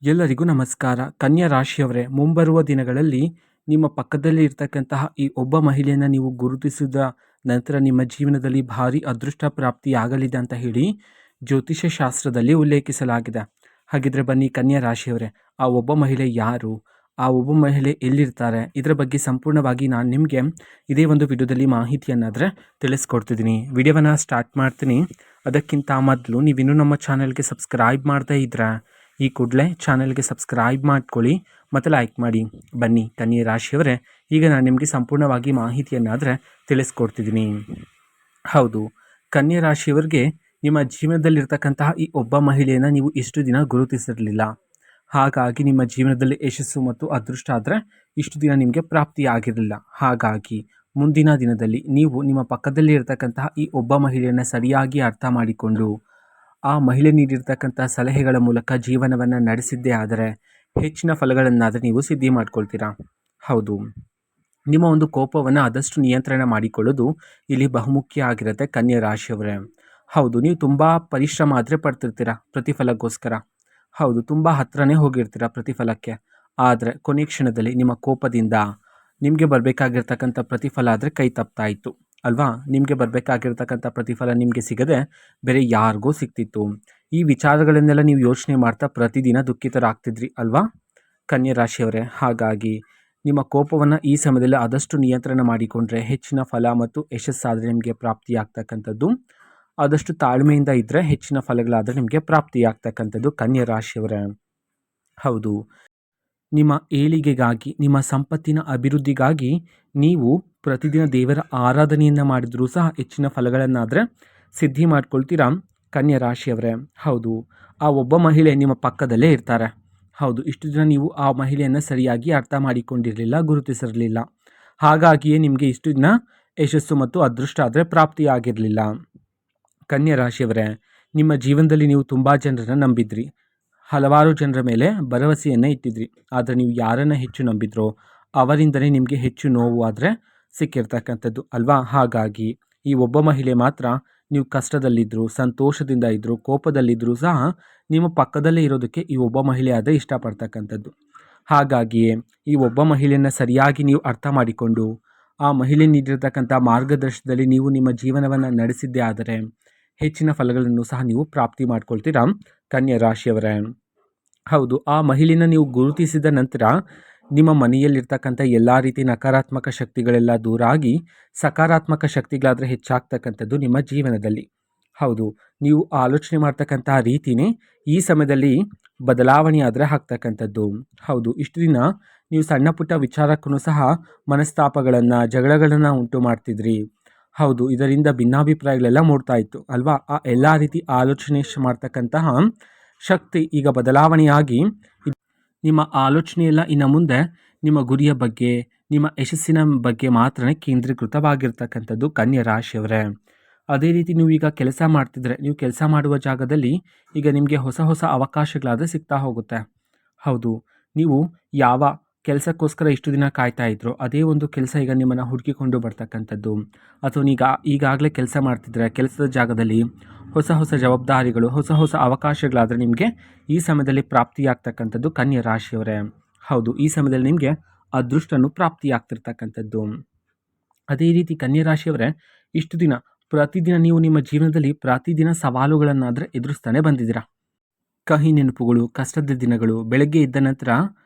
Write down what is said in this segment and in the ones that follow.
ಎಲ್ಲರಿಗೂ ನಮಸ್ಕಾರ. ಕನ್ಯಾ ರಾಶಿಯವರೇ, ಮುಂಬರುವ ದಿನಗಳಲ್ಲಿ ನಿಮ್ಮ ಪಕ್ಕದಲ್ಲಿ ಇರ್ತಕ್ಕಂತಹ ಈ ಒಬ್ಬ ಮಹಿಳೆಯನ್ನು ನೀವು ಗುರುತಿಸಿದ ನಂತರ ನಿಮ್ಮ ಜೀವನದಲ್ಲಿ ಭಾರಿ ಅದೃಷ್ಟ ಪ್ರಾಪ್ತಿಯಾಗಲಿದೆ ಅಂತ ಹೇಳಿ ಜ್ಯೋತಿಷ್ಯ ಶಾಸ್ತ್ರದಲ್ಲಿ ಉಲ್ಲೇಖಿಸಲಾಗಿದೆ. ಹಾಗಿದ್ರೆ ಬನ್ನಿ ಕನ್ಯಾ ರಾಶಿಯವರೇ, ಆ ಒಬ್ಬ ಮಹಿಳೆ ಯಾರು, ಆ ಒಬ್ಬ ಮಹಿಳೆ ಎಲ್ಲಿರ್ತಾರೆ, ಇದರ ಬಗ್ಗೆ ಸಂಪೂರ್ಣವಾಗಿ ನಾನು ನಿಮಗೆ ಇದೇ ಒಂದು ವಿಡಿಯೋದಲ್ಲಿ ಮಾಹಿತಿಯನ್ನಾದರೆ ತಿಳಿಸ್ಕೊಡ್ತಿದ್ದೀನಿ. ವಿಡಿಯೋವನ್ನು ಸ್ಟಾರ್ಟ್ ಮಾಡ್ತೀನಿ. ಅದಕ್ಕಿಂತ ಮೊದಲು ನೀವಿನ್ನೂ ನಮ್ಮ ಚಾನಲ್ಗೆ ಸಬ್ಸ್ಕ್ರೈಬ್ ಮಾಡ್ತಾ ಇದ್ರೆ ಈ ಕೂಡಲೇ ಚಾನಲ್ಗೆ ಸಬ್ಸ್ಕ್ರೈಬ್ ಮಾಡ್ಕೊಳ್ಳಿ ಮತ್ತು ಲೈಕ್ ಮಾಡಿ. ಬನ್ನಿ ಕನ್ಯಾ ರಾಶಿಯವರೇ, ಈಗ ನಾನು ನಿಮಗೆ ಸಂಪೂರ್ಣವಾಗಿ ಮಾಹಿತಿಯನ್ನಾದರೆ ತಿಳಿಸ್ಕೊಡ್ತಿದ್ದೀನಿ. ಹೌದು, ಕನ್ಯಾ ರಾಶಿಯವರಿಗೆ ನಿಮ್ಮ ಜೀವನದಲ್ಲಿರ್ತಕ್ಕಂತಹ ಈ ಒಬ್ಬ ಮಹಿಳೆಯನ್ನು ನೀವು ಇಷ್ಟು ದಿನ ಗುರುತಿಸಿರಲಿಲ್ಲ. ಹಾಗಾಗಿ ನಿಮ್ಮ ಜೀವನದಲ್ಲಿ ಯಶಸ್ಸು ಮತ್ತು ಅದೃಷ್ಟ ಆದರೆ ಇಷ್ಟು ದಿನ ನಿಮಗೆ ಪ್ರಾಪ್ತಿಯಾಗಿರಲಿಲ್ಲ. ಹಾಗಾಗಿ ಮುಂದಿನ ದಿನದಲ್ಲಿ ನೀವು ನಿಮ್ಮ ಪಕ್ಕದಲ್ಲಿ ಇರತಕ್ಕಂತಹ ಈ ಒಬ್ಬ ಮಹಿಳೆಯನ್ನು ಸರಿಯಾಗಿ ಅರ್ಥ ಮಾಡಿಕೊಂಡು ಆ ಮಹಿಳೆ ನೀಡಿರ್ತಕ್ಕಂಥ ಸಲಹೆಗಳ ಮೂಲಕ ಜೀವನವನ್ನು ನಡೆಸಿದ್ದೇ ಆದರೆ ಹೆಚ್ಚಿನ ಫಲಗಳನ್ನಾದರೆ ನೀವು ಸಿದ್ಧಿ ಮಾಡ್ಕೊಳ್ತೀರಾ. ಹೌದು, ನಿಮ್ಮ ಒಂದು ಕೋಪವನ್ನು ಆದಷ್ಟು ನಿಯಂತ್ರಣ ಮಾಡಿಕೊಳ್ಳೋದು ಇಲ್ಲಿ ಬಹುಮುಖ್ಯ ಆಗಿರುತ್ತೆ ಕನ್ಯಾ ರಾಶಿಯವರೇ. ಹೌದು, ನೀವು ತುಂಬ ಪರಿಶ್ರಮ ಆದರೆ ಪಡ್ತಿರ್ತೀರ ಪ್ರತಿಫಲಕ್ಕೋಸ್ಕರ. ಹೌದು, ತುಂಬ ಹತ್ರನೇ ಹೋಗಿರ್ತೀರ ಪ್ರತಿಫಲಕ್ಕೆ. ಆದರೆ ಕೊನೆ ಕ್ಷಣದಲ್ಲಿ ನಿಮ್ಮ ಕೋಪದಿಂದ ನಿಮಗೆ ಬರಬೇಕಾಗಿರ್ತಕ್ಕಂಥ ಪ್ರತಿಫಲ ಆದರೆ ಕೈ ತಪ್ತಾ ಇತ್ತು ಅಲ್ವಾ? ನಿಮಗೆ ಬರಬೇಕಾಗಿರ್ತಕ್ಕಂಥ ಪ್ರತಿಫಲ ನಿಮಗೆ ಸಿಗದೆ ಬೇರೆ ಯಾರಿಗೂ ಸಿಗ್ತಿತ್ತು. ಈ ವಿಚಾರಗಳನ್ನೆಲ್ಲ ನೀವು ಯೋಚನೆ ಮಾಡ್ತಾ ಪ್ರತಿದಿನ ದುಃಖಿತರಾಗ್ತಿದ್ರಿ ಅಲ್ವಾ ಕನ್ಯಾ ರಾಶಿಯವರೇ? ಹಾಗಾಗಿ ನಿಮ್ಮ ಕೋಪವನ್ನು ಈ ಸಮಯದಲ್ಲಿ ಆದಷ್ಟು ನಿಯಂತ್ರಣ ಮಾಡಿಕೊಂಡ್ರೆ ಹೆಚ್ಚಿನ ಫಲ ಮತ್ತು ಯಶಸ್ಸಾದರೆ ನಿಮಗೆ ಪ್ರಾಪ್ತಿಯಾಗ್ತಕ್ಕಂಥದ್ದು. ಆದಷ್ಟು ತಾಳ್ಮೆಯಿಂದ ಇದ್ದರೆ ಹೆಚ್ಚಿನ ಫಲಗಳಾದರೆ ನಿಮಗೆ ಪ್ರಾಪ್ತಿಯಾಗ್ತಕ್ಕಂಥದ್ದು ಕನ್ಯಾ ರಾಶಿಯವರೇ. ಹೌದು, ನಿಮ್ಮ ಏಳಿಗೆಗಾಗಿ, ನಿಮ್ಮ ಸಂಪತ್ತಿನ ಅಭಿವೃದ್ಧಿಗಾಗಿ ನೀವು ಪ್ರತಿದಿನ ದೇವರ ಆರಾಧನೆಯನ್ನು ಮಾಡಿದರೂ ಸಹ ಹೆಚ್ಚಿನ ಫಲಗಳನ್ನಾದರೆ ಸಿದ್ಧಿ ಮಾಡ್ಕೊಳ್ತೀರಾ ಕನ್ಯಾ ರಾಶಿಯವರೇ. ಹೌದು, ಆ ಒಬ್ಬ ಮಹಿಳೆ ನಿಮ್ಮ ಪಕ್ಕದಲ್ಲೇ ಇರ್ತಾರೆ. ಹೌದು, ಇಷ್ಟು ದಿನ ನೀವು ಆ ಮಹಿಳೆಯನ್ನು ಸರಿಯಾಗಿ ಅರ್ಥ ಮಾಡಿಕೊಂಡಿರಲಿಲ್ಲ, ಗುರುತಿಸಿರಲಿಲ್ಲ. ಹಾಗಾಗಿಯೇ ನಿಮಗೆ ಇಷ್ಟು ದಿನ ಯಶಸ್ಸು ಮತ್ತು ಅದೃಷ್ಟ ಆದರೆ ಪ್ರಾಪ್ತಿಯಾಗಿರಲಿಲ್ಲ. ಕನ್ಯಾ ರಾಶಿಯವರೇ, ನಿಮ್ಮ ಜೀವನದಲ್ಲಿ ನೀವು ತುಂಬ ಜನರನ್ನು ನಂಬಿದ್ರಿ, ಹಲವಾರು ಜನರ ಮೇಲೆ ಭರವಸೆಯನ್ನು ಇಟ್ಟಿದ್ರಿ. ಆದರೆ ನೀವು ಯಾರನ್ನು ಹೆಚ್ಚು ನಂಬಿದ್ರೋ ಅವರಿಂದಲೇ ನಿಮಗೆ ಹೆಚ್ಚು ನೋವು ಆದರೆ ಸಿಕ್ಕಿರ್ತಕ್ಕಂಥದ್ದು ಅಲ್ವಾ? ಹಾಗಾಗಿ ಈ ಒಬ್ಬ ಮಹಿಳೆ ಮಾತ್ರ ನೀವು ಕಷ್ಟದಲ್ಲಿದ್ದರು, ಸಂತೋಷದಿಂದ ಇದ್ದರು, ಕೋಪದಲ್ಲಿದ್ದರೂ ಸಹ ನಿಮ್ಮ ಪಕ್ಕದಲ್ಲೇ ಇರೋದಕ್ಕೆ ಈ ಒಬ್ಬ ಮಹಿಳೆ ಆದರೆ ಇಷ್ಟಪಡ್ತಕ್ಕಂಥದ್ದು. ಹಾಗಾಗಿಯೇ ಈ ಒಬ್ಬ ಮಹಿಳೆಯನ್ನು ಸರಿಯಾಗಿ ನೀವು ಅರ್ಥ ಮಾಡಿಕೊಂಡು ಆ ಮಹಿಳೆ ನೀಡಿರ್ತಕ್ಕಂಥ ಮಾರ್ಗದರ್ಶನದಲ್ಲಿ ನೀವು ನಿಮ್ಮ ಜೀವನವನ್ನು ನಡೆಸಿದ್ದೇ ಆದರೆ ಹೆಚ್ಚಿನ ಫಲಗಳನ್ನು ಸಹ ನೀವು ಪ್ರಾಪ್ತಿ ಮಾಡ್ಕೊಳ್ತೀರಾ ಕನ್ಯಾ ರಾಶಿಯವರೇ. ಹೌದು, ಆ ಮಹಿಳೆಯನ್ನು ನೀವು ಗುರುತಿಸಿದ ನಂತರ ನಿಮ್ಮ ಮನೆಯಲ್ಲಿರ್ತಕ್ಕಂಥ ಎಲ್ಲ ರೀತಿ ನಕಾರಾತ್ಮಕ ಶಕ್ತಿಗಳೆಲ್ಲ ದೂರ ಆಗಿ ಸಕಾರಾತ್ಮಕ ಶಕ್ತಿಗಳಾದರೆ ಹೆಚ್ಚಾಗ್ತಕ್ಕಂಥದ್ದು ನಿಮ್ಮ ಜೀವನದಲ್ಲಿ. ಹೌದು, ನೀವು ಆಲೋಚನೆ ಮಾಡ್ತಕ್ಕಂಥ ರೀತಿಯೇ ಈ ಸಮಯದಲ್ಲಿ ಬದಲಾವಣೆ ಆದರೆ ಆಗ್ತಕ್ಕಂಥದ್ದು. ಹೌದು, ಇಷ್ಟು ದಿನ ನೀವು ಸಣ್ಣ ಪುಟ್ಟ ವಿಚಾರಕ್ಕೂ ಸಹ ಮನಸ್ತಾಪಗಳನ್ನು, ಜಗಳಗಳನ್ನು ಉಂಟು ಮಾಡ್ತಿದ್ರಿ. ಹೌದು, ಇದರಿಂದ ಭಿನ್ನಾಭಿಪ್ರಾಯಗಳೆಲ್ಲ ಮೂಡ್ತಾ ಇತ್ತು ಅಲ್ವಾ? ಆ ಎಲ್ಲ ರೀತಿ ಆಲೋಚನೆ ಮಾಡ್ತಕ್ಕಂತಹ ಶಕ್ತಿ ಈಗ ಬದಲಾವಣೆಯಾಗಿ ನಿಮ್ಮ ಆಲೋಚನೆಯೆಲ್ಲ ಇನ್ನು ಮುಂದೆ ನಿಮ್ಮ ಗುರಿಯ ಬಗ್ಗೆ, ನಿಮ್ಮ ಯಶಸ್ಸಿನ ಬಗ್ಗೆ ಮಾತ್ರ ಕೇಂದ್ರೀಕೃತವಾಗಿರ್ತಕ್ಕಂಥದ್ದು ಕನ್ಯಾ ರಾಶಿಯವರೇ. ಅದೇ ರೀತಿ ನೀವು ಈಗ ಕೆಲಸ ಮಾಡ್ತಿದ್ರೆ, ನೀವು ಕೆಲಸ ಮಾಡುವ ಜಾಗದಲ್ಲಿ ಈಗ ನಿಮಗೆ ಹೊಸ ಹೊಸ ಅವಕಾಶಗಳಾದರೆ ಸಿಗ್ತಾ ಹೋಗುತ್ತೆ. ಹೌದು, ನೀವು ಯಾವ ಕೆಲಸಕ್ಕೋಸ್ಕರ ಇಷ್ಟು ದಿನ ಕಾಯ್ತಾ ಇದ್ರು ಅದೇ ಒಂದು ಕೆಲಸ ಈಗ ನಿಮ್ಮನ್ನು ಹುಡುಕಿಕೊಂಡು ಬರ್ತಕ್ಕಂಥದ್ದು. ಅಥವಾ ಈಗಾಗಲೇ ಕೆಲಸ ಮಾಡ್ತಿದ್ರೆ ಕೆಲಸದ ಜಾಗದಲ್ಲಿ ಹೊಸ ಹೊಸ ಜವಾಬ್ದಾರಿಗಳು, ಹೊಸ ಹೊಸ ಅವಕಾಶಗಳಾದರೆ ನಿಮಗೆ ಈ ಸಮಯದಲ್ಲಿ ಪ್ರಾಪ್ತಿಯಾಗ್ತಕ್ಕಂಥದ್ದು ಕನ್ಯಾ ರಾಶಿಯವರೇ. ಹೌದು, ಈ ಸಮಯದಲ್ಲಿ ನಿಮಗೆ ಅದೃಷ್ಟನು ಪ್ರಾಪ್ತಿಯಾಗ್ತಿರ್ತಕ್ಕಂಥದ್ದು. ಅದೇ ರೀತಿ ಕನ್ಯಾ ರಾಶಿಯವರೇ, ಇಷ್ಟು ದಿನ ಪ್ರತಿದಿನ ನೀವು ನಿಮ್ಮ ಜೀವನದಲ್ಲಿ ಪ್ರತಿದಿನ ಸವಾಲುಗಳನ್ನಾದರೆ ಎದುರಿಸ್ತಾನೆ ಬಂದಿದ್ದೀರಾ. ಕಹಿ ನೆನಪುಗಳು, ಕಷ್ಟದ ದಿನಗಳು, ಬೆಳಗ್ಗೆ ಎದ್ದ ನಂತರ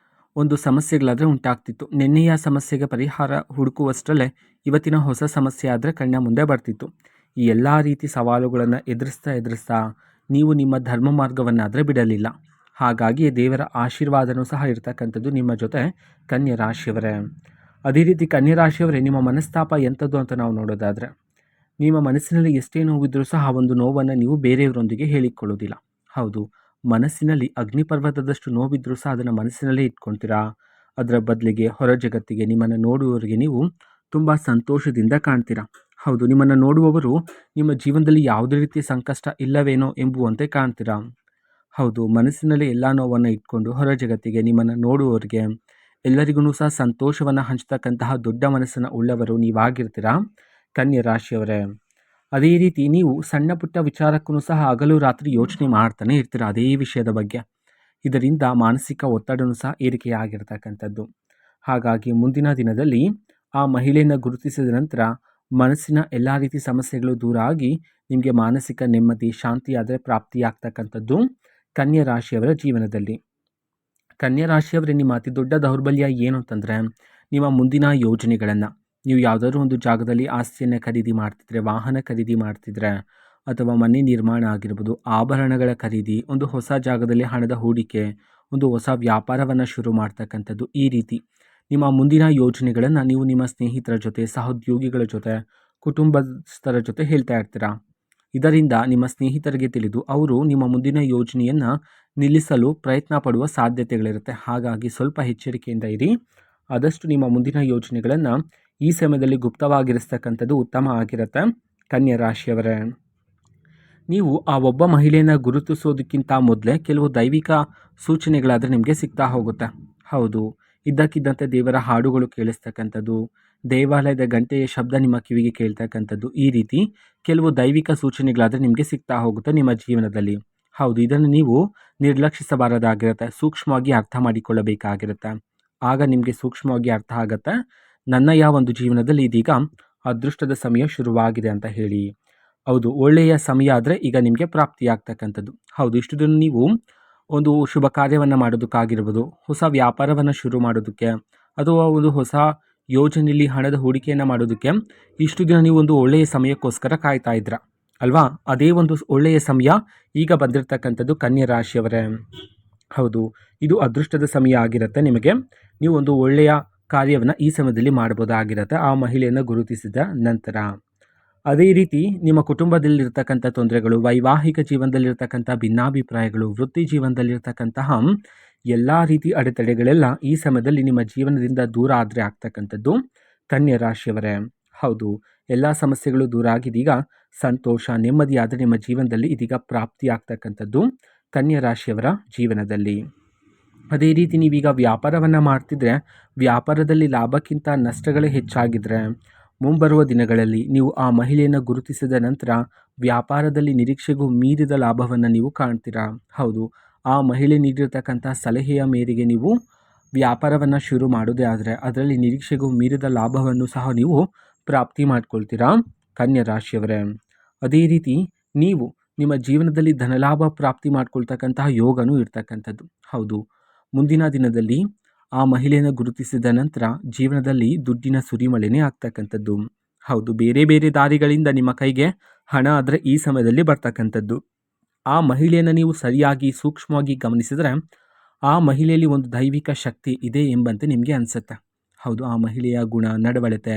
ಒಂದು ಸಮಸ್ಯೆಗಳಾದರೆ ಉಂಟಾಗ್ತಿತ್ತು. ನಿನ್ನೆಯ ಸಮಸ್ಯೆಗೆ ಪರಿಹಾರ ಹುಡುಕುವಷ್ಟರಲ್ಲೇ ಇವತ್ತಿನ ಹೊಸ ಸಮಸ್ಯೆ ಆದರೆ ಕಣ್ಣ ಮುಂದೆ ಬರ್ತಿತ್ತು. ಈ ಎಲ್ಲ ರೀತಿ ಸವಾಲುಗಳನ್ನು ಎದುರಿಸ್ತಾ ನೀವು ನಿಮ್ಮ ಧರ್ಮ ಮಾರ್ಗವನ್ನಾದರೆ ಬಿಡಲಿಲ್ಲ. ಹಾಗಾಗಿ ದೇವರ ಆಶೀರ್ವಾದನೂ ಸಹ ಇರ್ತಕ್ಕಂಥದ್ದು ನಿಮ್ಮ ಜೊತೆ ಕನ್ಯಾ ರಾಶಿಯವರೇ. ಅದೇ ರೀತಿ ಕನ್ಯಾ ರಾಶಿಯವರೇ, ನಿಮ್ಮ ಮನಸ್ತಾಪ ಎಂಥದ್ದು ಅಂತ ನಾವು ನೋಡೋದಾದರೆ, ನಿಮ್ಮ ಮನಸ್ಸಿನಲ್ಲಿ ಎಷ್ಟೇ ನೋವಿದ್ರೂ ಸಹ ಆ ಒಂದು ನೋವನ್ನು ನೀವು ಬೇರೆಯವರೊಂದಿಗೆ ಹೇಳಿಕೊಳ್ಳೋದಿಲ್ಲ. ಹೌದು, ಮನಸ್ಸಿನಲ್ಲಿ ಅಗ್ನಿಪರ್ವತದಷ್ಟು ನೋವಿದ್ರೂ ಸಹ ಅದನ್ನು ಮನಸ್ಸಿನಲ್ಲೇ ಇಟ್ಕೊಳ್ತೀರಾ. ಅದರ ಬದಲಿಗೆ ಹೊರ ಜಗತ್ತಿಗೆ, ನಿಮ್ಮನ್ನು ನೋಡುವವರಿಗೆ ನೀವು ತುಂಬ ಸಂತೋಷದಿಂದ ಕಾಣ್ತೀರಾ. ಹೌದು, ನಿಮ್ಮನ್ನು ನೋಡುವವರು ನಿಮ್ಮ ಜೀವನದಲ್ಲಿ ಯಾವುದೇ ರೀತಿಯ ಸಂಕಷ್ಟ ಇಲ್ಲವೇನೋ ಎಂಬುವಂತೆ ಕಾಣ್ತೀರಾ. ಹೌದು, ಮನಸ್ಸಿನಲ್ಲಿ ಎಲ್ಲ ನೋವನ್ನು ಇಟ್ಕೊಂಡು ಹೊರ ಜಗತ್ತಿಗೆ, ನಿಮ್ಮನ್ನು ನೋಡುವವರಿಗೆ ಎಲ್ಲರಿಗೂ ಸಹ ಸಂತೋಷವನ್ನು ಹಂಚ್ತಕ್ಕಂತಹ ದೊಡ್ಡ ಮನಸ್ಸನ್ನು ಉಳ್ಳವರು ನೀವಾಗಿರ್ತೀರಾ ಕನ್ಯಾ ರಾಶಿಯವರೇ. ಅದೇ ರೀತಿ ನೀವು ಸಣ್ಣ ಪುಟ್ಟ ವಿಚಾರಕ್ಕೂ ಸಹ ಹಗಲು ರಾತ್ರಿ ಯೋಚನೆ ಮಾಡ್ತಾನೆ ಇರ್ತೀರ ಅದೇ ವಿಷಯದ ಬಗ್ಗೆ. ಇದರಿಂದ ಮಾನಸಿಕ ಒತ್ತಡವೂ ಸಹ ಏರಿಕೆಯಾಗಿರ್ತಕ್ಕಂಥದ್ದು. ಹಾಗಾಗಿ ಮುಂದಿನ ದಿನದಲ್ಲಿ ಆ ಮಹಿಳೆಯನ್ನು ಗುರುತಿಸಿದ ನಂತರ ಮನಸ್ಸಿನ ಎಲ್ಲ ರೀತಿ ಸಮಸ್ಯೆಗಳು ದೂರ ಆಗಿ ನಿಮಗೆ ಮಾನಸಿಕ ನೆಮ್ಮದಿ, ಶಾಂತಿ ಆದರೆ ಪ್ರಾಪ್ತಿಯಾಗ್ತಕ್ಕಂಥದ್ದು ಕನ್ಯಾ ರಾಶಿಯವರ ಜೀವನದಲ್ಲಿ. ಕನ್ಯಾ ರಾಶಿಯವರೇ, ನಿಮ್ಮ ಅತಿ ದೊಡ್ಡ ದೌರ್ಬಲ್ಯ ಏನು ಅಂತಂದರೆ ನಿಮ್ಮ ಮುಂದಿನ ಯೋಜನೆಗಳನ್ನು, ನೀವು ಯಾವುದಾದ್ರೂ ಒಂದು ಜಾಗದಲ್ಲಿ ಆಸ್ತಿಯನ್ನು ಖರೀದಿ ಮಾಡ್ತಿದ್ರೆ, ವಾಹನ ಖರೀದಿ ಮಾಡ್ತಿದ್ರೆ, ಅಥವಾ ಮನೆ ನಿರ್ಮಾಣ ಆಗಿರ್ಬೋದು, ಆಭರಣಗಳ ಖರೀದಿ, ಒಂದು ಹೊಸ ಜಾಗದಲ್ಲಿ ಹಣದ ಹೂಡಿಕೆ, ಒಂದು ಹೊಸ ವ್ಯಾಪಾರವನ್ನು ಶುರು ಮಾಡ್ತಕ್ಕಂಥದ್ದು, ಈ ರೀತಿ ನಿಮ್ಮ ಮುಂದಿನ ಯೋಜನೆಗಳನ್ನು ನೀವು ನಿಮ್ಮ ಸ್ನೇಹಿತರ ಜೊತೆ, ಸಹೋದ್ಯೋಗಿಗಳ ಜೊತೆ, ಕುಟುಂಬಸ್ಥರ ಜೊತೆ ಹೇಳ್ತಾ ಇರ್ತೀರಾ. ಇದರಿಂದ ನಿಮ್ಮ ಸ್ನೇಹಿತರಿಗೆ ತಿಳಿದು ಅವರು ನಿಮ್ಮ ಮುಂದಿನ ಯೋಜನೆಯನ್ನು ನಿಲ್ಲಿಸಲು ಪ್ರಯತ್ನ ಪಡುವ ಸಾಧ್ಯತೆಗಳಿರುತ್ತೆ. ಹಾಗಾಗಿ ಸ್ವಲ್ಪ ಎಚ್ಚರಿಕೆಯಿಂದ ಇರಿ. ಆದಷ್ಟು ನಿಮ್ಮ ಮುಂದಿನ ಯೋಜನೆಗಳನ್ನು ಈ ಸಮಯದಲ್ಲಿ ಗುಪ್ತವಾಗಿರಿಸ್ತಕ್ಕಂಥದ್ದು ಉತ್ತಮ ಆಗಿರುತ್ತೆ. ಕನ್ಯಾ ರಾಶಿಯವರೇ, ನೀವು ಆ ಒಬ್ಬ ಮಹಿಳೆಯನ್ನು ಗುರುತಿಸೋದಕ್ಕಿಂತ ಮೊದಲೇ ಕೆಲವು ದೈವಿಕ ಸೂಚನೆಗಳಾದರೆ ನಿಮಗೆ ಸಿಗ್ತಾ ಹೋಗುತ್ತೆ. ಹೌದು, ಇದ್ದಕ್ಕಿದ್ದಂತೆ ದೇವರ ಹಾಡುಗಳು ಕೇಳಿಸ್ತಕ್ಕಂಥದ್ದು, ದೇವಾಲಯದ ಗಂಟೆಯ ಶಬ್ದ ನಿಮ್ಮ ಕಿವಿಗೆ ಕೇಳ್ತಕ್ಕಂಥದ್ದು, ಈ ರೀತಿ ಕೆಲವು ದೈವಿಕ ಸೂಚನೆಗಳಾದರೆ ನಿಮಗೆ ಸಿಗ್ತಾ ಹೋಗುತ್ತೆ ನಿಮ್ಮ ಜೀವನದಲ್ಲಿ. ಹೌದು, ಇದನ್ನು ನೀವು ನಿರ್ಲಕ್ಷಿಸಬಾರದಾಗಿರುತ್ತೆ, ಸೂಕ್ಷ್ಮವಾಗಿ ಅರ್ಥ ಮಾಡಿಕೊಳ್ಳಬೇಕಾಗಿರುತ್ತೆ. ಆಗ ನಿಮಗೆ ಸೂಕ್ಷ್ಮವಾಗಿ ಅರ್ಥ ಆಗುತ್ತೆ, ನನ್ನ ಒಂದು ಜೀವನದಲ್ಲಿ ಇದೀಗ ಅದೃಷ್ಟದ ಸಮಯ ಶುರುವಾಗಿದೆ ಅಂತ ಹೇಳಿ. ಹೌದು, ಒಳ್ಳೆಯ ಸಮಯ ಆದರೆ ಈಗ ನಿಮಗೆ ಪ್ರಾಪ್ತಿಯಾಗ್ತಕ್ಕಂಥದ್ದು. ಹೌದು, ಇಷ್ಟು ದಿನ ನೀವು ಒಂದು ಶುಭ ಕಾರ್ಯವನ್ನು ಮಾಡೋದಕ್ಕಾಗಿರ್ಬೋದು, ಹೊಸ ವ್ಯಾಪಾರವನ್ನು ಶುರು ಮಾಡೋದಕ್ಕೆ, ಅಥವಾ ಒಂದು ಹೊಸ ಯೋಜನೆಯಲ್ಲಿ ಹಣದ ಹೂಡಿಕೆಯನ್ನು ಮಾಡೋದಕ್ಕೆ ಇಷ್ಟು ದಿನ ನೀವು ಒಂದು ಒಳ್ಳೆಯ ಸಮಯಕ್ಕೋಸ್ಕರ ಕಾಯ್ತಾ ಇದ್ರ ಅಲ್ವಾ? ಅದೇ ಒಂದು ಒಳ್ಳೆಯ ಸಮಯ ಈಗ ಬಂದಿರತಕ್ಕಂಥದ್ದು ಕನ್ಯಾ ರಾಶಿಯವರೇ. ಹೌದು, ಇದು ಅದೃಷ್ಟದ ಸಮಯ ಆಗಿರುತ್ತೆ ನಿಮಗೆ. ನೀವು ಒಂದು ಒಳ್ಳೆಯ ಕಾರ್ಯವನ್ನು ಈ ಸಮಯದಲ್ಲಿ ಮಾಡ್ಬೋದಾಗಿರುತ್ತೆ ಆ ಮಹಿಳೆಯನ್ನು ಗುರುತಿಸಿದ ನಂತರ. ಅದೇ ರೀತಿ ನಿಮ್ಮ ಕುಟುಂಬದಲ್ಲಿರ್ತಕ್ಕಂಥ ತೊಂದರೆಗಳು, ವೈವಾಹಿಕ ಜೀವನದಲ್ಲಿರ್ತಕ್ಕಂಥ ಭಿನ್ನಾಭಿಪ್ರಾಯಗಳು, ವೃತ್ತಿ ಜೀವನದಲ್ಲಿರ್ತಕ್ಕಂತಹ ಎಲ್ಲ ರೀತಿ ಅಡೆತಡೆಗಳೆಲ್ಲ ಈ ಸಮಯದಲ್ಲಿ ನಿಮ್ಮ ಜೀವನದಿಂದ ದೂರ ಆದರೆ ಆಗ್ತಕ್ಕಂಥದ್ದು ಕನ್ಯಾ ರಾಶಿಯವರೇ. ಹೌದು, ಎಲ್ಲ ಸಮಸ್ಯೆಗಳು ದೂರ ಆಗಿದೀಗ ಸಂತೋಷ, ನೆಮ್ಮದಿ ಆದರೆ ನಿಮ್ಮ ಜೀವನದಲ್ಲಿ ಇದೀಗ ಪ್ರಾಪ್ತಿಯಾಗ್ತಕ್ಕಂಥದ್ದು ಕನ್ಯಾ ರಾಶಿಯವರ ಜೀವನದಲ್ಲಿ. ಅದೇ ರೀತಿ ನೀವೀಗ ವ್ಯಾಪಾರವನ್ನು ಮಾಡ್ತಿದ್ರೆ, ವ್ಯಾಪಾರದಲ್ಲಿ ಲಾಭಕ್ಕಿಂತ ನಷ್ಟಗಳೇ ಹೆಚ್ಚಾಗಿದ್ರೆ, ಮುಂಬರುವ ದಿನಗಳಲ್ಲಿ ನೀವು ಆ ಮಹಿಳೆಯನ್ನು ಗುರುತಿಸಿದ ನಂತರ ವ್ಯಾಪಾರದಲ್ಲಿ ನಿರೀಕ್ಷೆಗೂ ಮೀರಿದ ಲಾಭವನ್ನು ನೀವು ಕಾಣ್ತೀರಾ. ಹೌದು, ಆ ಮಹಿಳೆ ನೀಡಿರ್ತಕ್ಕಂಥ ಸಲಹೆಯ ಮೇರೆಗೆ ನೀವು ವ್ಯಾಪಾರವನ್ನು ಶುರು ಮಾಡೋದೇ ಆದರೆ ಅದರಲ್ಲಿ ನಿರೀಕ್ಷೆಗೂ ಮೀರಿದ ಲಾಭವನ್ನು ಸಹ ನೀವು ಪ್ರಾಪ್ತಿ ಮಾಡ್ಕೊಳ್ತೀರಾ ಕನ್ಯಾ ರಾಶಿಯವರೇ. ಅದೇ ರೀತಿ ನೀವು ನಿಮ್ಮ ಜೀವನದಲ್ಲಿ ಧನಲಾಭ ಪ್ರಾಪ್ತಿ ಮಾಡ್ಕೊಳ್ತಕ್ಕಂತಹ ಯೋಗನೂ ಇರ್ತಕ್ಕಂಥದ್ದು. ಹೌದು, ಮುಂದಿನ ದಿನದಲ್ಲಿ ಆ ಮಹಿಳೆಯನ್ನು ಗುರುತಿಸಿದ ನಂತರ ಜೀವನದಲ್ಲಿ ದುಡ್ಡಿನ ಸುರಿಮಳೆನೇ ಆಗ್ತಕ್ಕಂಥದ್ದು. ಹೌದು, ಬೇರೆ ಬೇರೆ ದಾರಿಗಳಿಂದ ನಿಮ್ಮ ಕೈಗೆ ಹಣ ಆದರೆ ಈ ಸಮಯದಲ್ಲಿ ಬರ್ತಕ್ಕಂಥದ್ದು. ಆ ಮಹಿಳೆಯನ್ನು ನೀವು ಸರಿಯಾಗಿ ಸೂಕ್ಷ್ಮವಾಗಿ ಗಮನಿಸಿದರೆ ಆ ಮಹಿಳೆಯಲ್ಲಿ ಒಂದು ದೈವಿಕ ಶಕ್ತಿ ಇದೆ ಎಂಬಂತೆ ನಿಮಗೆ ಅನಿಸುತ್ತೆ. ಹೌದು, ಆ ಮಹಿಳೆಯ ಗುಣ, ನಡವಳಿಕೆ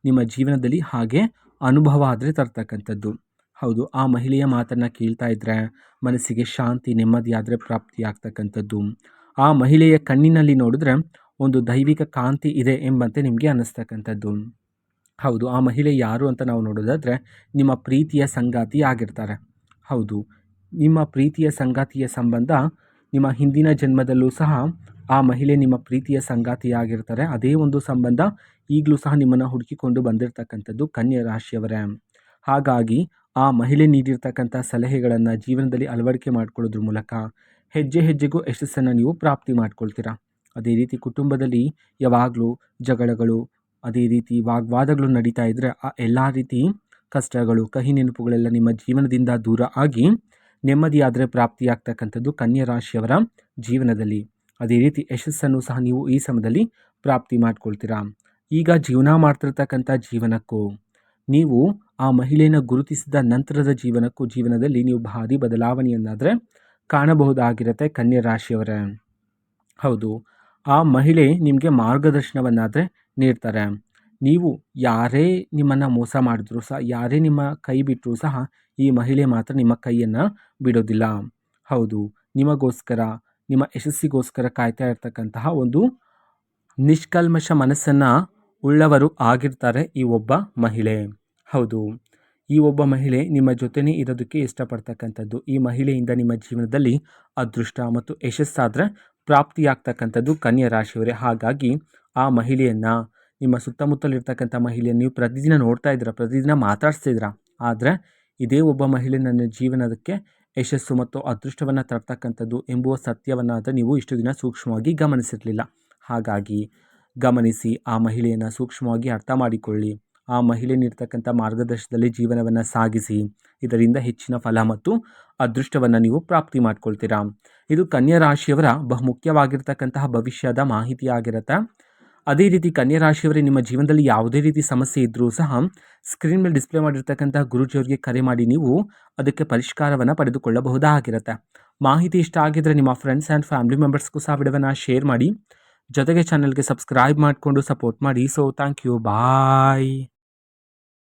ನಿಮ್ಮ ಜೀವನದಲ್ಲಿ ಹಾಗೆ ಅನುಭವ ಆದರೆ ತರ್ತಕ್ಕಂಥದ್ದು. ಹೌದು, ಆ ಮಹಿಳೆಯ ಮಾತನ್ನು ಕೇಳ್ತಾ ಇದ್ದರೆ ಮನಸ್ಸಿಗೆ ಶಾಂತಿ, ನೆಮ್ಮದಿ ಆದರೆ ಪ್ರಾಪ್ತಿಯಾಗ್ತಕ್ಕಂಥದ್ದು. ಆ ಮಹಿಳೆಯ ಕಣ್ಣಿನಲ್ಲಿ ನೋಡಿದ್ರೆ ಒಂದು ದೈವಿಕ ಕಾಂತಿ ಇದೆ ಎಂಬಂತೆ ನಿಮಗೆ ಅನ್ನಿಸ್ತಕ್ಕಂಥದ್ದು. ಹೌದು, ಆ ಮಹಿಳೆ ಯಾರು ಅಂತ ನಾವು ನೋಡೋದಾದರೆ ನಿಮ್ಮ ಪ್ರೀತಿಯ ಸಂಗಾತಿ ಆಗಿರ್ತಾರೆ. ಹೌದು, ನಿಮ್ಮ ಪ್ರೀತಿಯ ಸಂಗಾತಿಯ ಸಂಬಂಧ ನಿಮ್ಮ ಹಿಂದಿನ ಜನ್ಮದಲ್ಲೂ ಸಹ ಆ ಮಹಿಳೆ ನಿಮ್ಮ ಪ್ರೀತಿಯ ಸಂಗಾತಿಯಾಗಿರ್ತಾರೆ. ಅದೇ ಒಂದು ಸಂಬಂಧ ಈಗಲೂ ಸಹ ನಿಮ್ಮನ್ನು ಹುಡುಕಿಕೊಂಡು ಬಂದಿರತಕ್ಕಂಥದ್ದು ಕನ್ಯಾ ರಾಶಿಯವರೇ. ಹಾಗಾಗಿ ಆ ಮಹಿಳೆ ನೀಡಿರ್ತಕ್ಕಂಥ ಸಲಹೆಗಳನ್ನು ಜೀವನದಲ್ಲಿ ಅಳವಡಿಕೆ ಮಾಡಿಕೊಳ್ಳೋದ್ರ ಮೂಲಕ ಹೆಜ್ಜೆ ಹೆಜ್ಜೆಗೂ ಯಶಸ್ಸನ್ನು ನೀವು ಪ್ರಾಪ್ತಿ ಮಾಡ್ಕೊಳ್ತೀರಾ. ಅದೇ ರೀತಿ ಕುಟುಂಬದಲ್ಲಿ ಯಾವಾಗಲೂ ಜಗಳಗಳು, ಅದೇ ರೀತಿ ವಾಗ್ವಾದಗಳು ನಡೀತಾ ಇದ್ದರೆ ಆ ಎಲ್ಲ ರೀತಿ ಕಷ್ಟಗಳು, ಕಹಿ ನೆನಪುಗಳೆಲ್ಲ ನಿಮ್ಮ ಜೀವನದಿಂದ ದೂರ ಆಗಿ ನೆಮ್ಮದಿಯಾದರೆ ಪ್ರಾಪ್ತಿಯಾಗ್ತಕ್ಕಂಥದ್ದು ಕನ್ಯಾ ರಾಶಿಯವರ ಜೀವನದಲ್ಲಿ. ಅದೇ ರೀತಿ ಯಶಸ್ಸನ್ನು ಸಹ ನೀವು ಈ ಸಮಯದಲ್ಲಿ ಪ್ರಾಪ್ತಿ ಮಾಡ್ಕೊಳ್ತೀರಾ. ಈಗ ಜೀವನ ಮಾಡ್ತಿರ್ತಕ್ಕಂಥ ಜೀವನಕ್ಕೂ ನೀವು ಆ ಮಹಿಳೆಯನ್ನು ಗುರುತಿಸಿದ ನಂತರದ ಜೀವನದಲ್ಲಿ ನೀವು ಭಾರಿ ಬದಲಾವಣೆಯನ್ನಾದರೆ ಕಾಣಬಹುದಾಗಿರುತ್ತೆ ಕನ್ಯಾ ರಾಶಿಯವರೇ. ಹೌದು, ಆ ಮಹಿಳೆ ನಿಮಗೆ ಮಾರ್ಗದರ್ಶನವನ್ನಾದರೆ ನೀಡ್ತಾರೆ. ನೀವು ಯಾರೇ ನಿಮ್ಮನ್ನು ಮೋಸ ಮಾಡಿದ್ರೂ ಸಹ, ಯಾರೇ ನಿಮ್ಮ ಕೈ ಬಿಟ್ಟರೂ ಸಹ ಈ ಮಹಿಳೆ ಮಾತ್ರ ನಿಮ್ಮ ಕೈಯನ್ನು ಬಿಡೋದಿಲ್ಲ. ಹೌದು, ನಿಮಗೋಸ್ಕರ, ನಿಮ್ಮ ಯಶಸ್ಸಿಗೋಸ್ಕರ ಕಾಯ್ತಾ ಇರ್ತಕ್ಕಂತಹ ಒಂದು ನಿಷ್ಕಲ್ಮಶ ಮನಸ್ಸನ್ನು ಉಳ್ಳವರು ಆಗಿರ್ತಾರೆ ಈ ಒಬ್ಬ ಮಹಿಳೆ. ಹೌದು, ಈ ಒಬ್ಬ ಮಹಿಳೆ ನಿಮ್ಮ ಜೊತೆನೇ ಇರೋದಕ್ಕೆ ಇಷ್ಟಪಡ್ತಕ್ಕಂಥದ್ದು. ಈ ಮಹಿಳೆಯಿಂದ ನಿಮ್ಮ ಜೀವನದಲ್ಲಿ ಅದೃಷ್ಟ ಮತ್ತು ಯಶಸ್ಸಾದರೆ ಪ್ರಾಪ್ತಿಯಾಗ್ತಕ್ಕಂಥದ್ದು ಕನ್ಯಾ ರಾಶಿಯವರೇ. ಹಾಗಾಗಿ ಆ ಮಹಿಳೆಯನ್ನು, ನಿಮ್ಮ ಸುತ್ತಮುತ್ತಲಿರ್ತಕ್ಕಂಥ ಮಹಿಳೆಯನ್ನು ನೀವು ಪ್ರತಿದಿನ ನೋಡ್ತಾ ಇದ್ದೀರಾ, ಪ್ರತಿದಿನ ಮಾತಾಡಿಸ್ತಿದ್ದೀರಾ. ಆದರೆ ಇದೇ ಒಬ್ಬ ಮಹಿಳೆ ನನ್ನ ಜೀವನಕ್ಕೆ ಯಶಸ್ಸು ಮತ್ತು ಅದೃಷ್ಟವನ್ನು ತರ್ತಕ್ಕಂಥದ್ದು ಎಂಬುವ ಸತ್ಯವನ್ನು ನೀವು ಇಷ್ಟು ದಿನ ಸೂಕ್ಷ್ಮವಾಗಿ ಗಮನಿಸಿರಲಿಲ್ಲ. ಹಾಗಾಗಿ ಗಮನಿಸಿ ಆ ಮಹಿಳೆಯನ್ನು ಸೂಕ್ಷ್ಮವಾಗಿ ಅರ್ಥ ಮಾಡಿಕೊಳ್ಳಿ. ಆ ಮಹಿಳೆ ನೀಡ್ತಕ್ಕಂಥ ಮಾರ್ಗದರ್ಶನದಲ್ಲಿ ಜೀವನವನ್ನು ಸಾಗಿಸಿ. ಇದರಿಂದ ಹೆಚ್ಚಿನ ಫಲ ಮತ್ತು ಅದೃಷ್ಟವನ್ನು ನೀವು ಪ್ರಾಪ್ತಿ ಮಾಡ್ಕೊಳ್ತೀರಾ. ಇದು ಕನ್ಯಾ ರಾಶಿಯವರ ಬಹುಮುಖ್ಯವಾಗಿರ್ತಕ್ಕಂತಹ ಭವಿಷ್ಯದ ಮಾಹಿತಿಯಾಗಿರುತ್ತೆ. ಅದೇ ರೀತಿ ಕನ್ಯಾ ರಾಶಿಯವರೇ ನಿಮ್ಮ ಜೀವನದಲ್ಲಿ ಯಾವುದೇ ರೀತಿ ಸಮಸ್ಯೆ ಇದ್ದರೂ ಸಹ ಸ್ಕ್ರೀನ್ ಮೇಲೆ ಡಿಸ್ಪ್ಲೇ ಮಾಡಿರ್ತಕ್ಕಂಥ ಗುರೂಜಿಯವರಿಗೆ ಕರೆ ಮಾಡಿ ನೀವು ಅದಕ್ಕೆ ಪರಿಷ್ಕಾರವನ್ನು ಪಡೆದುಕೊಳ್ಳಬಹುದಾಗಿರುತ್ತೆ. ಮಾಹಿತಿ ಇಷ್ಟ ಆಗಿದ್ರೆ ನಿಮ್ಮ ಫ್ರೆಂಡ್ಸ್ ಆ್ಯಂಡ್ ಫ್ಯಾಮಿಲಿ ಮೆಂಬರ್ಸ್ಗೂ ಸಹ ವಿಡಿಯೋವನ್ನು ಶೇರ್ ಮಾಡಿ. ಜೊತೆಗೆ ಚಾನಲ್ಗೆ ಸಬ್ಸ್ಕ್ರೈಬ್ ಮಾಡಿಕೊಂಡು ಸಪೋರ್ಟ್ ಮಾಡಿ. So thank you, bye.